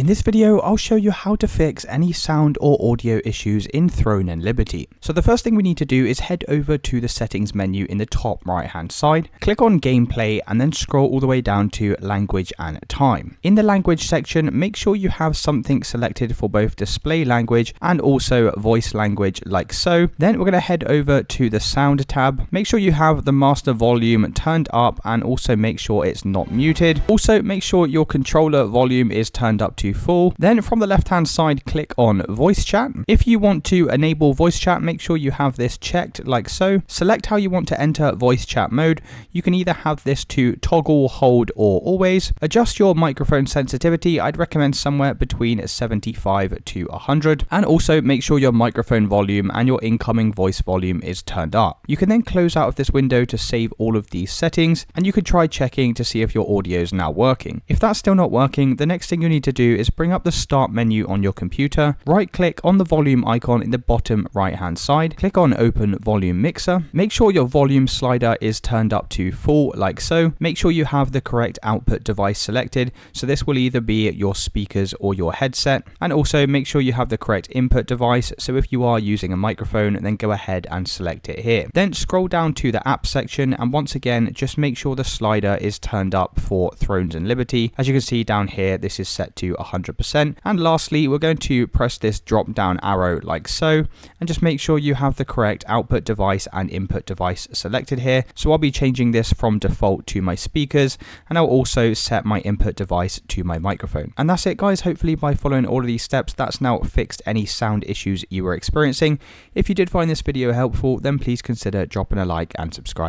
In this video, I'll show you how to fix any sound or audio issues in Throne and Liberty. So the first thing we need to do is head over to the settings menu in the top right hand side, click on gameplay and then scroll all the way down to language and time. In the language section, make sure you have something selected for both display language and also voice language like so. Then we're going to head over to the sound tab. Make sure you have the master volume turned up and also make sure it's not muted. Also make sure your controller volume is turned up to full. Then from the left hand side, click on voice chat. If you want to enable voice chat, make sure you have this checked like so. Select how you want to enter voice chat mode. You can either have this to toggle, hold or always. Adjust your microphone sensitivity. I'd recommend somewhere between 75 to 100, and also make sure your microphone volume and your incoming voice volume is turned up. You can then close out of this window to save all of these settings, and you could try checking to see if your audio is now working. If that's still not working, the next thing you need to do is bring up the start menu on your computer, right click on the volume icon in the bottom right hand side, click on open volume mixer, make sure your volume slider is turned up to full like so, make sure you have the correct output device selected, so this will either be your speakers or your headset, and also make sure you have the correct input device, so if you are using a microphone then go ahead and select it here. Then scroll down to the app section and once again just make sure the slider is turned up for Thrones and Liberty. As you can see down here, this is set to 100%. And lastly, we're going to press this drop down arrow like so, and just make sure you have the correct output device and input device selected here. So I'll be changing this from default to my speakers, and I'll also set my input device to my microphone. And that's it guys. Hopefully by following all of these steps, that's now fixed any sound issues you were experiencing. If you did find this video helpful, then please consider dropping a like and subscribing.